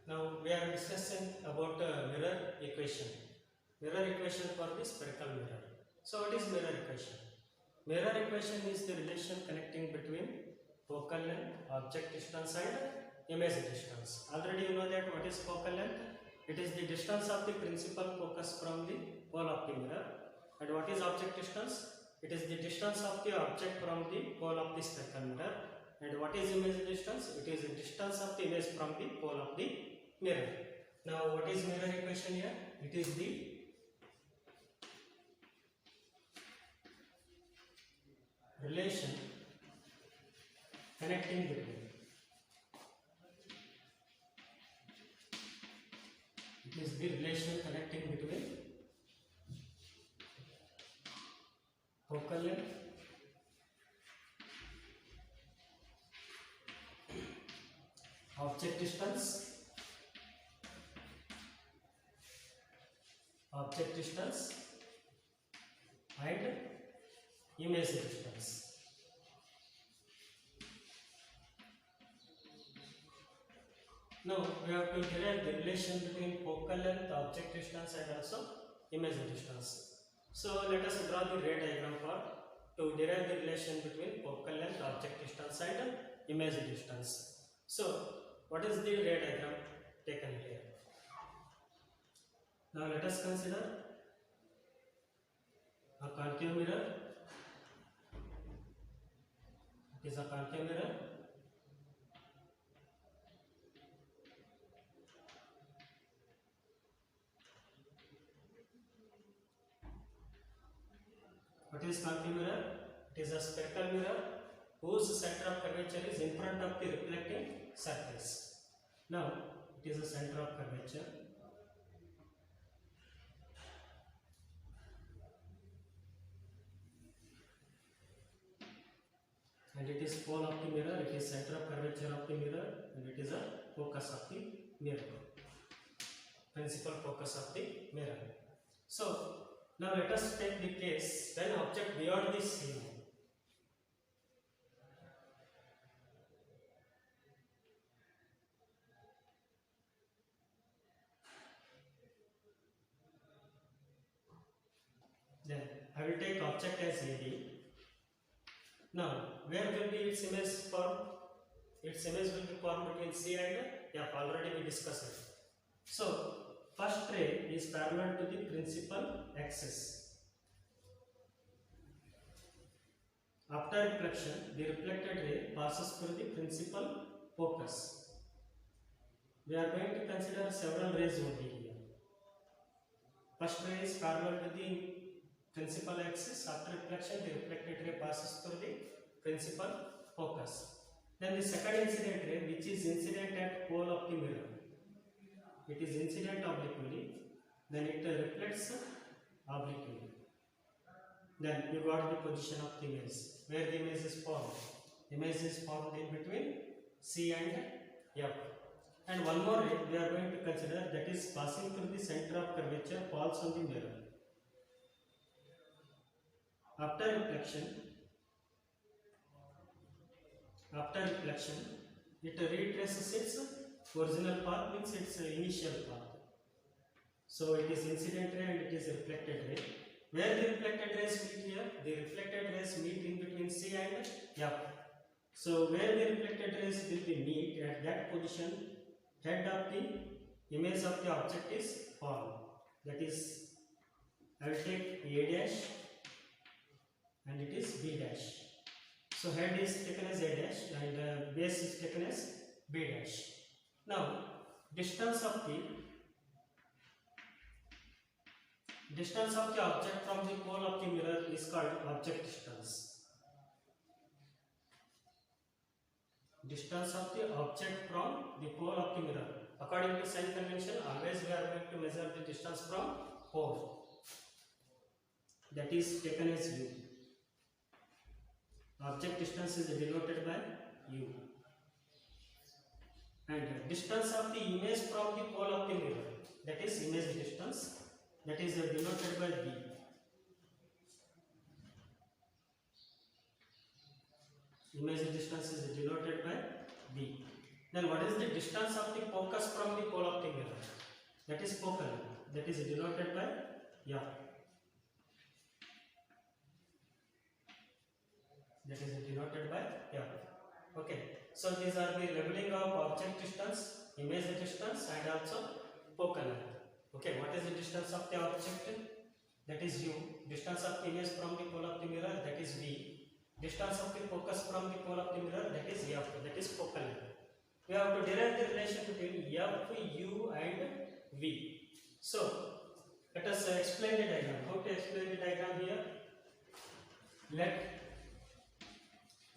Now we are discussing about mirror equation. Mirror equation for the spherical mirror. So what is mirror equation? Mirror equation is the relation connecting between focal length, object distance and image distance. Already you know that what is focal length? It is the distance of the principal focus from the pole of the mirror. And what is object distance? It is the distance of the object from the pole of the spherical mirror. And what is image distance? It is the distance of the image from the pole of the mirror. Now what is mirror equation here? It is the relation connecting between focal length, object distance and image distance. Now we have to derive the relation between focal length, object distance and also image distance. So let us draw the ray diagram to derive the relation between focal length, object distance and image distance. So what is the ray diagram taken here? Now let us consider a concave mirror. It is a concave mirror. What is concave mirror? It is a spherical mirror whose center of curvature is in front of the reflecting surface. Now it is a center of curvature. And it is pole of the mirror, it is center of curvature of the mirror, and it is a focus of the mirror, principal focus of the mirror. So now let us take the case when object beyond the scene. Then I will take object as AD. Now where will be its image formed? Its image will be formed between C and F. Already we discussed it. So first ray is parallel to the principal axis. After reflection, the reflected ray passes through the principal focus. We are going to consider several rays only here. First ray is parallel to the principal axis. After reflection, the reflected ray passes through the principal focus. Then the second incident ray, which is incident at pole of the mirror. It is incident obliquely, then it reflects obliquely. Then you got the position of the image, where the image is formed. Image is formed in between C and F. And one more ray we are going to consider, that is passing through the center of curvature, falls on the mirror. After reflection, it retraces its original path, means its initial path. So it is incident ray and it is reflected ray. Where the reflected rays meet here? The reflected rays meet in between C and F. So where the reflected rays will be meet, at that position, head of the image of the object is formed. That is, I will take A dash and it is B dash. So head is taken as A dash and base is taken as B dash. Now distance of the object from the pole of the mirror is called object distance. Distance of the object from the pole of the mirror. According to sign convention, always we are going to measure the distance from pole. That is taken as U. Object distance is denoted by U. And distance of the image from the pole of the mirror, that is image distance, that is denoted by B. Image distance is denoted by B. Then what is the distance of the focus from the pole of the mirror? That is focal length. That is denoted by f. That is denoted by f. Okay. So these are the labeling of object distance, image distance, and also focal length. Okay. What is the distance of the object? That is u. Distance of the image from the pole of the mirror, that is v. Distance of the focus from the pole of the mirror, that is f. That is focal length. We have to derive the relation between f, u, and v. So let us explain the diagram. How to explain the diagram here? Let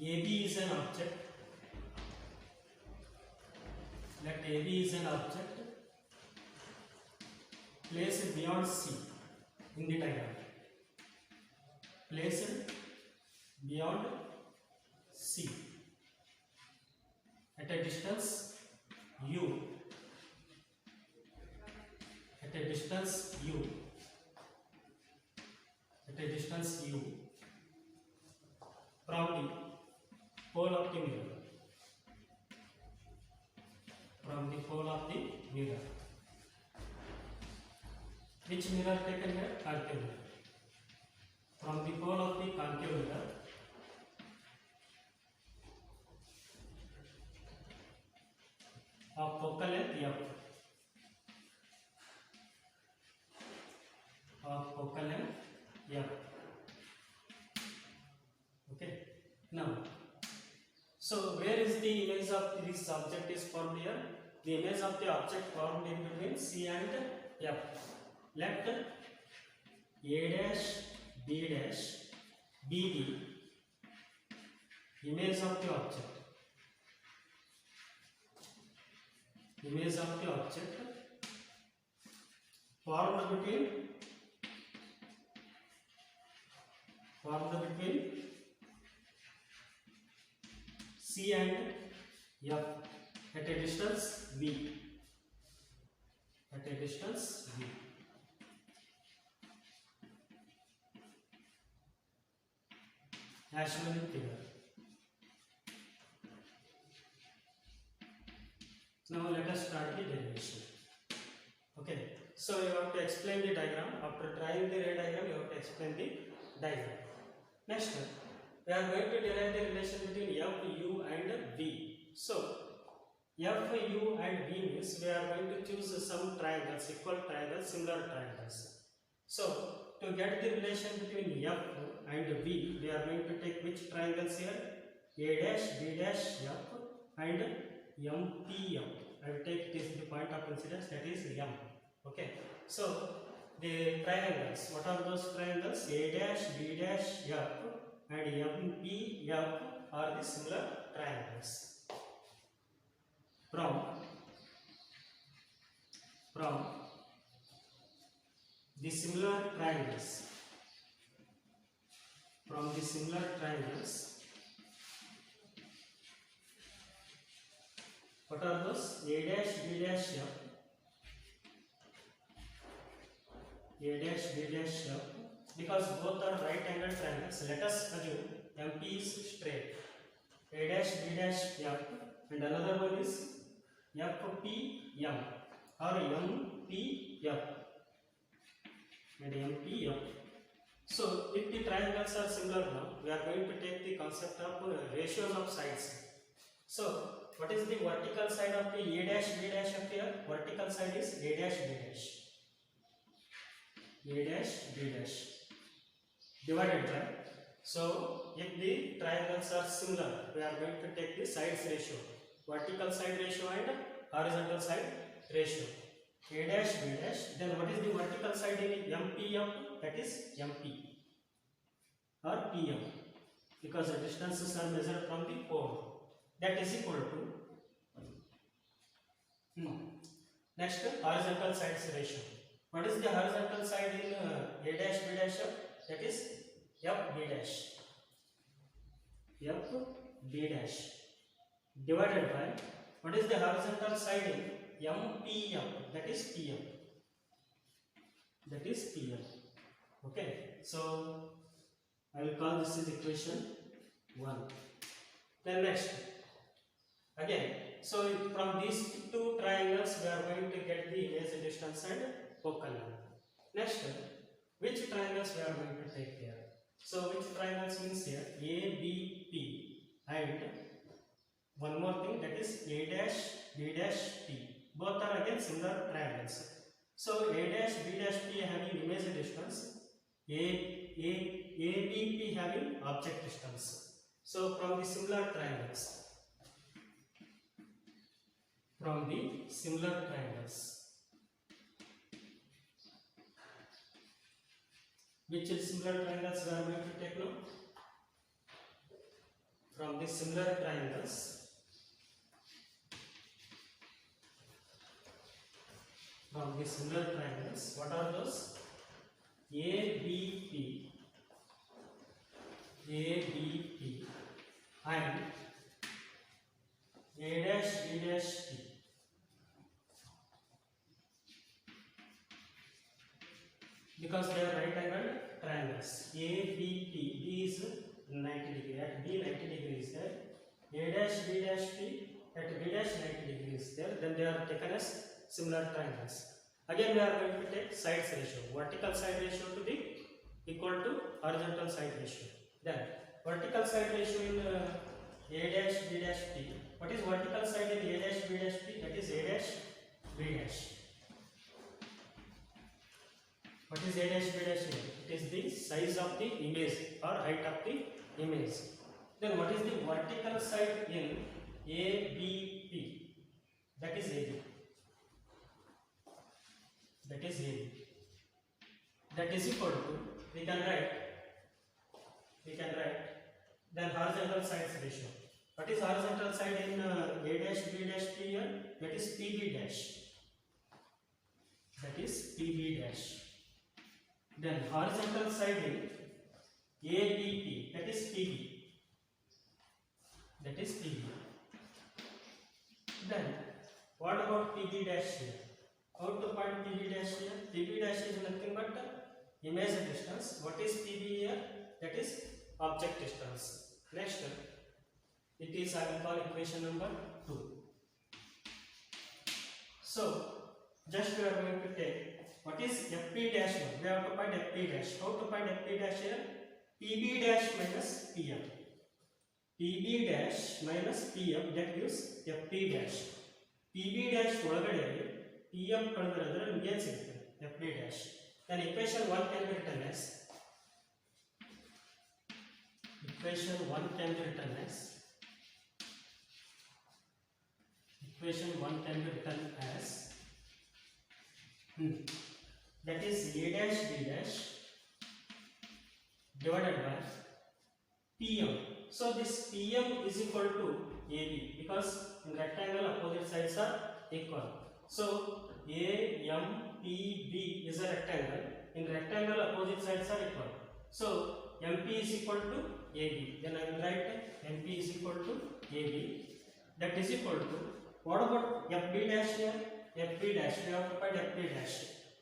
AB is an object. Let AB is an object placed beyond C in the diagram. Placed beyond C at a distance u. At a distance u. At a distance u from the pole of the mirror. From the pole of the mirror. Which mirror taken here? Concave mirror. From the pole of the concave mirror of focal length f. Of focal length f. Okay. Now, so where is the image of this object is formed here? The image of the object formed in between C and F. Let A dash B dash be the image of the object. Image of the object formed between C and F at a distance V. At a distance V. As shown in figure. Now let us start the derivation. Okay. So you have to explain the diagram. After drawing the ray diagram, you have to explain the diagram. Next, we are going to derive the relation between F, U and V. So, F, U and V means we are going to choose some triangles, equal triangles, similar triangles. So, to get the relation between F and V, we are going to take which triangles here? A dash, B dash, F and M, P, M. I will take this the point of incidence, that is M. Okay. So, the triangles, what are those triangles? A dash, B dash, F and M, P, F are the similar triangles. From the similar triangles, what are those? A dash, B dash, F. A dash, B dash, F. Because both are right angle triangles, let us assume MP is straight. A dash, B dash, F. And another one is FP, M. Or MP, F. And MP, F. So, if the triangles are similar now, we are going to take the concept of ratios of sides. So, what is the vertical side of the A dash, B dash of here? Vertical side is A dash, B dash. A dash, B dash. Divided by. So, if the triangles are similar, we are going to take the sides ratio. Vertical side ratio and horizontal side ratio. A dash, B dash. Then what is the vertical side in MPM? That is MP or PM, because the distances are measured from the pole. That is equal to next horizontal sides ratio. What is the horizontal side in A dash, B dash? That is F, B dash. F, B dash. Divided by what is the horizontal side in MPM? That is PM. That is PM. Okay. So I will call this is equation 1. Then next, Again, so from these two triangles we are going to get the image distance and focal length. Next, which triangles we are going to take here? So which triangles means here ABP and one more thing, that is A dash B dash P. Both are again similar triangles. So A dash B dash P having image distance, ABP having object distance. So from the similar triangles, which is similar triangles we are going to take now? From the similar triangles, what are those? ABP and A dash B dash P. Because they are right angled triangles. ABP, B is 90 degree, at B 90 degree is there. A dash B dash P at B dash 90 degree is there. Then they are taken as similar triangles. Again we are going to take sides ratio. Vertical side ratio to be equal to horizontal side ratio. Then vertical side ratio in A dash B dash P. What is vertical side in A dash B dash P? That is A dash B dash. What is A dash B dash here? It is the size of the image or height of the image. Then what is the vertical side in ABP? That is AB. That is equal to, we can write then horizontal sides ratio. What is horizontal side in A dash B dash P here? That is PB dash. Then horizontal side in ABP, that is PB. Then what about PB dash here? How to find PB dash here? PB dash is nothing but image distance. What is PB here? That is object distance. Next, it is, I will call equation number 2. So just we are going to take what is FP dash 1. We have to find FP dash. How to find FP dash here? PB dash minus PM. PB dash minus PM, that gives FP dash. PB dash ಒಳಗಡೆ PM ಕಳೆದ್ರೆ ನಿಮಗೆ ಏನು ಸಿಗುತ್ತೆ? FP dash. Then equation 1 can be written as that is A dash B dash divided by PM. So this PM is equal to AB because in rectangle opposite sides are equal. So AMPB is a rectangle. In rectangle opposite sides are equal. So MP is equal to AB. Then I will write MP is equal to AB. That is equal to, what about FB dash here? FB dash, we have to find FB dash.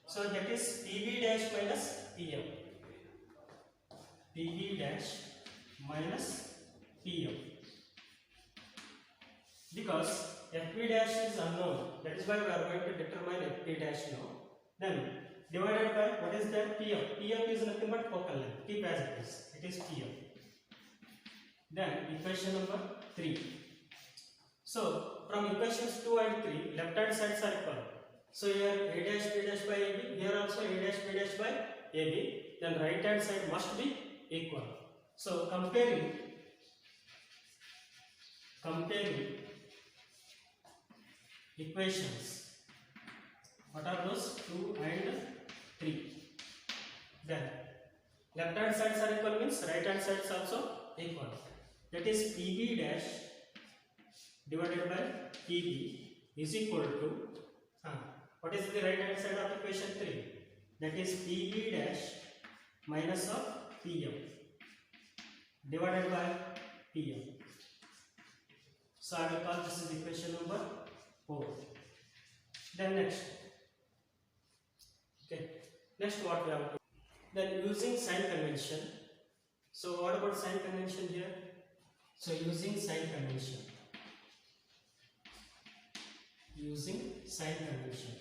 So that is PB dash minus PM. PB dash minus PM. Because FB dash is unknown. That is why we are going to determine FB dash now. Then divided by, what is that? PM. PM is nothing but focal length. Keep as it is. It is PM. Then equation number 3. So from equations 2 and 3, left hand sides are equal. So here A dash B dash by AB. Here also A dash B dash by AB. Then right hand side must be equal. So comparing equations. What are those? 2 and 3. Then left hand sides are equal means right hand sides also equal. That is PB dash divided by PB is equal to, what is the right hand side of equation 3? That is PB dash minus of PM divided by PM. So I will call this is equation number 4. Then next what we have to, then using sign convention. So what about sign convention here? So using sign convention, using sign convention.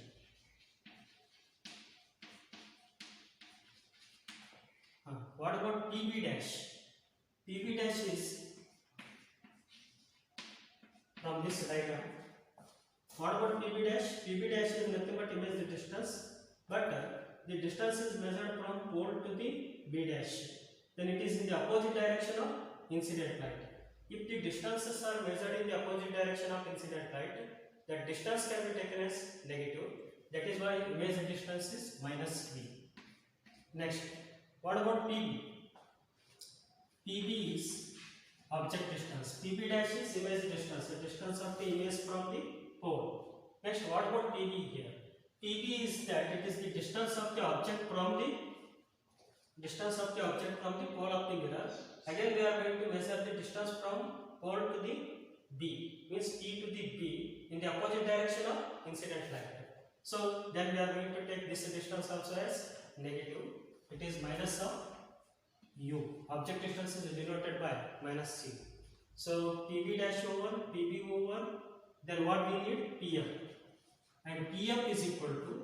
What about PB dash? PB dash is from this diagram. What about PB dash? PB dash is nothing but image the distance, but the distance is measured from pole to the B dash. Then it is in the opposite direction of incident light. If the distances are measured in the opposite direction of incident light, that distance can be taken as negative. That is why image distance is minus B. Next, what about PB? PB is object distance. PB dash is image distance, the distance of the image from the pole. Next, what about PB here? PB is that it is the distance of the object from the pole of the mirror. Again, we are going to measure the distance from pole to the B, means P to the B in the opposite direction of incident light. So then we are going to take this distance also as negative. It is minus of U. Object distance is denoted by minus C. So PB dash over PB over, then what we need? PF. And PF is equal to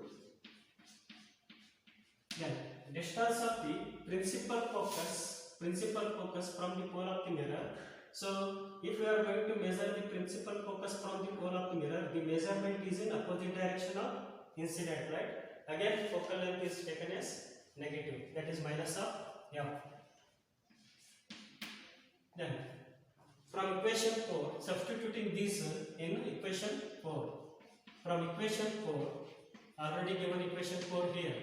then distance of the principal focus from the pole of the mirror. So if we are going to measure the principal focus from the pole of the mirror, the measurement is in opposite direction of incident light. Again, focal length is taken as negative, that is minus of F. Then from equation 4, substituting these in equation 4. From equation 4, already given equation 4 here.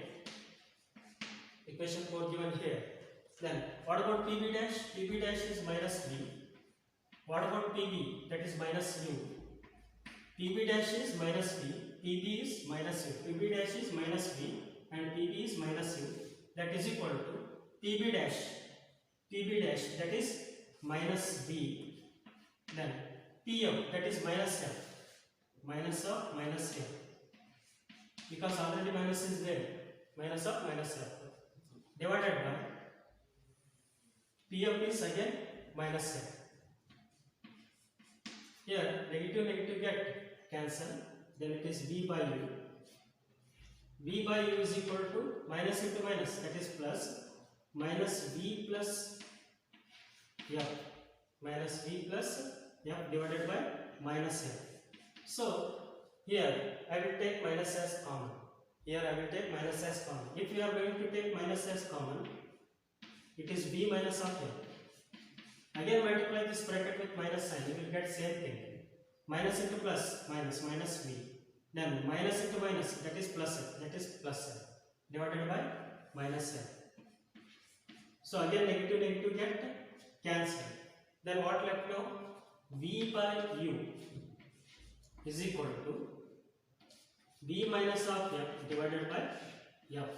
Equation 4 given here. Then what about PB dash? PB dash is minus B. What about PB? That is minus U. PB dash is minus B. PB is minus U. PB dash is minus B and PB is minus U. That is equal to PB dash. PB dash, that is minus B. Then PF, that is minus F. Minus of minus F. Because already minus is there. Minus of minus F. Divided by PF is again minus F. Here negative get cancel. Then it is V by U. V by U is equal to minus into minus, that is plus, minus V plus F, minus V plus F divided by minus F. So here I will take minus as common. Here I will take minus as common. If you are going to take minus as common, it is V minus of F. Again multiply this bracket with minus sign, you will get same thing. Minus into plus, minus, minus V. Then minus into minus, that is plus F, that is plus F, divided by minus F. So again negative get cancelled. Then what left now? V by U is equal to V minus of F divided by F.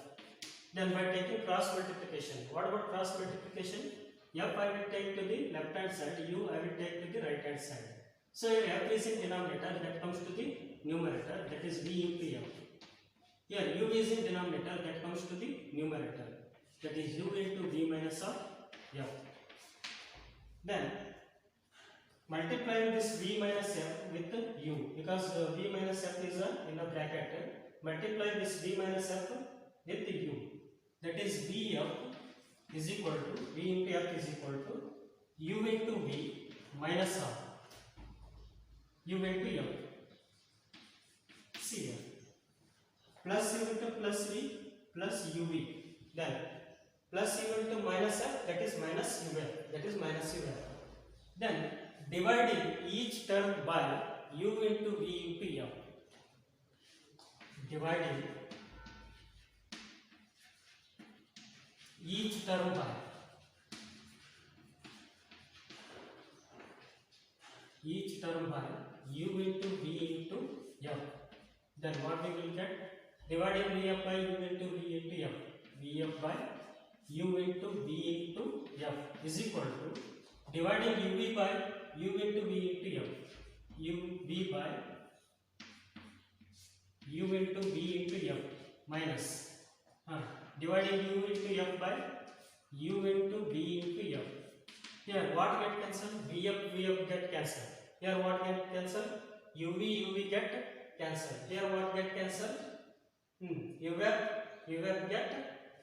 Then by taking cross multiplication, what about cross multiplication? F I will take to the left hand side, U I will take to the right hand side. So here F is in denominator, that comes to the numerator, that is V into F. Here U is in denominator, that comes to the numerator, that is U into V minus of F. Then multiplying this V minus F with U, because V minus F is in a bracket, multiply this V minus F with U, that is Vf is equal to, V into F is equal to U into V minus of U into F. See here, plus U into plus V plus UV, then plus U into minus F, that is minus UF, that is minus UF. Then dividing each term by U into V into F. Dividing each term by U into V into F. Then what we will get? Dividing Vf by U into V into F. Vf by U into V into F is equal to dividing UV by U into V into F. UV by U into V into F minus dividing U into F by U into V into F. Here what get cancelled? Vf get cancelled. Here what get cancelled? UV get cancelled. Here what get cancelled? You have get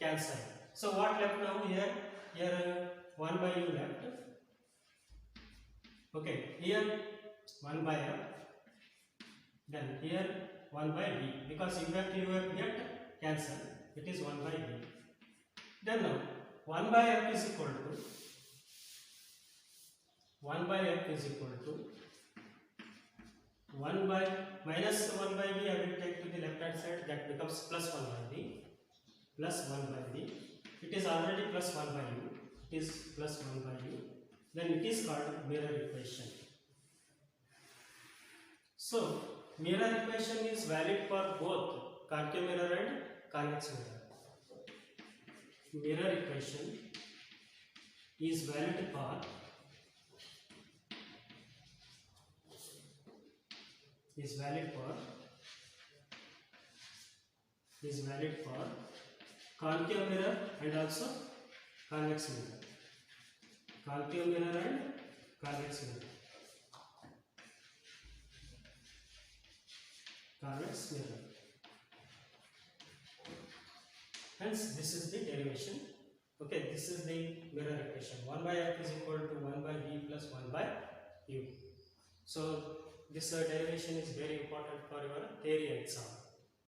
cancelled. So what left now here? Here 1 by u left. Okay, here 1 by f. Then here 1 by v, because u have get cancelled. It is 1 by v. Then now 1 by f is equal to 1 by f is equal to 1 by minus 1 by v. I will take to the left hand side, that becomes plus 1 by v, plus 1 by v. It is already plus 1 by u. It is plus 1 by u. Then it is called mirror equation. So mirror equation is valid for both concave mirror and convex mirror. Mirror equation is valid for concave mirror and also convex mirror. Concave mirror and convex mirror. Convex mirror. Hence, this is the derivation. Okay, this is the mirror equation. 1 by f is equal to 1 by v plus 1 by u. So, this derivation is very important for your theory exam.